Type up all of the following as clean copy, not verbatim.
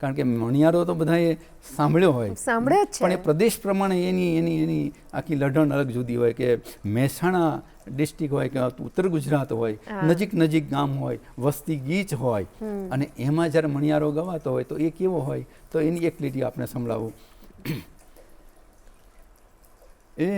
કારણ કે મણિયારો તો બધાએ સાંભળ્યો હોય, સાંભળે જ પણ એ છે. પ્રદેશ પ્રમાણે એની આખી લઢણ અલગ જુદી હોય. કે મહેસાણા ડિસ્ટ્રિક્ટ હોય કે ઉત્તર ગુજરાત હોય, નજીક નજીક ગામ હોય, વસ્તી ગીચ હોય, અને એમાં જ્યારે મણિયારો ગવાતો હોય તો એ કેવો હોય, તો એની એક લીટી આપણે સંભળાવું. એ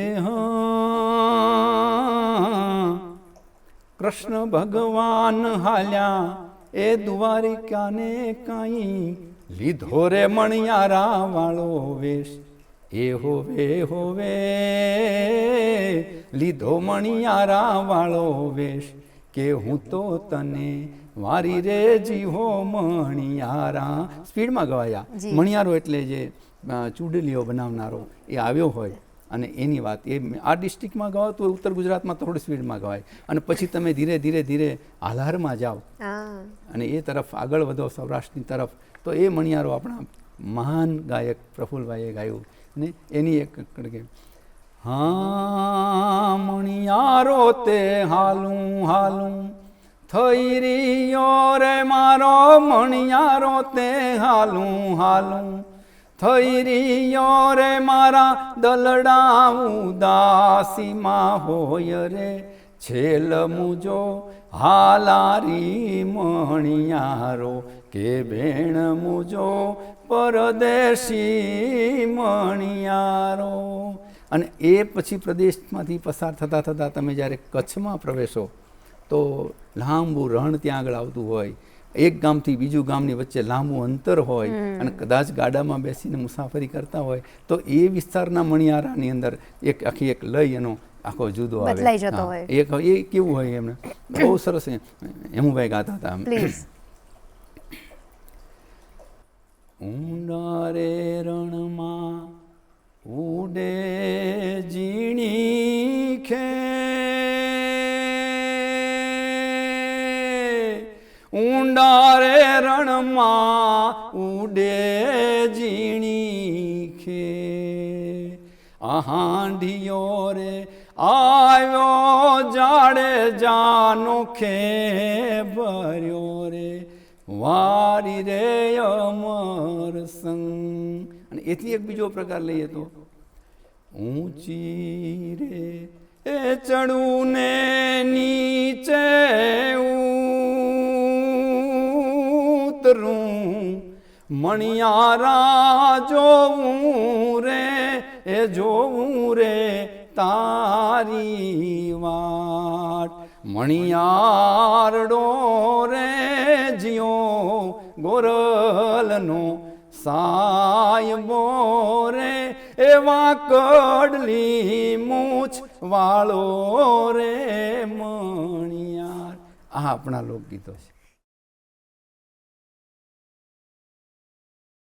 કૃષ્ણ ભગવાન હાલ્યા એ દ્વારિકાને કાંઈ, લીધો રે મણિયારા વાળો વેશ, એ હોવે હોવે લીધો મણિયારા વાળો વેશ, કે હું તો તને વારી રે જીવો મણિયારા. સ્પીડમાં ગવાયા. મણિયારો એટલે જે ચૂડલીઓ બનાવનારો એ આવ્યો હોય અને એની વાત એ આ ડિસ્ટ્રિક્ટમાં ગવાતું હોય, ઉત્તર ગુજરાતમાં થોડી સ્પીડમાં ગવાય, અને પછી તમે ધીરે ધીરે ધીરે આલ્હારમાં જાઓ અને એ તરફ આગળ વધો સૌરાષ્ટ્રની તરફ, તો એ મણિયારો આપણા મહાન ગાયક પ્રફુલ્લભાઈએ ગાયું ને એની એક કે હા મણિયારો તે હાલું હાલું થઈ રહ્યો રે મારો મણિયારો તે હાલું હાલું થઈ રહ્યો રે મારા દલડા ઉદાસીમાં હોય રે, છેલ મુજો હાલારી મણિયારો, કે બેણ મુજો પરદેશી મણિયારો. અને એ પછી પ્રદેશમાંથી પસાર થતાં થતાં તમે જ્યારે કચ્છમાં પ્રવેશો તો લાંબુ રણ ત્યાં આગળ આવતું હોય, એક ગામથી બીજું ગામની વચ્ચે લાંબુ અંતર હોય, અને કદાચ ગાડામાં બેસીને મુસાફરી કરતા હોય તો એ વિસ્તારના મણિયારાની અંદર એક આખી એક લય એનો આખો જુદો આવે. એ કેવું હોય એમને બહુ સરસ હેમુભાઈ ગાતા હતા. ઊંડા રે રણમાં ઉડે ઝીણી ખે, ઊંડા રે રણમાં ઉડે ઝીણી ખે, આહાંડિયો રે આવ્યો જાડે જાનો ખે ભર્યો રે, વારી રે અમર સંગ. અને એથી એક બીજો પ્રકાર લઈએ તો ઊંચી રે એ ચડું ને નીચે ઉતરું, મણિયારા જોવું રે એ જોવું રે તારી વાટ, મણિયારડો રે જીયો ગોરલનો સાયબો રે, એવા કડલી મૂછ વાળો રે મણિયાર. આ આપણા લોકગીતો છે.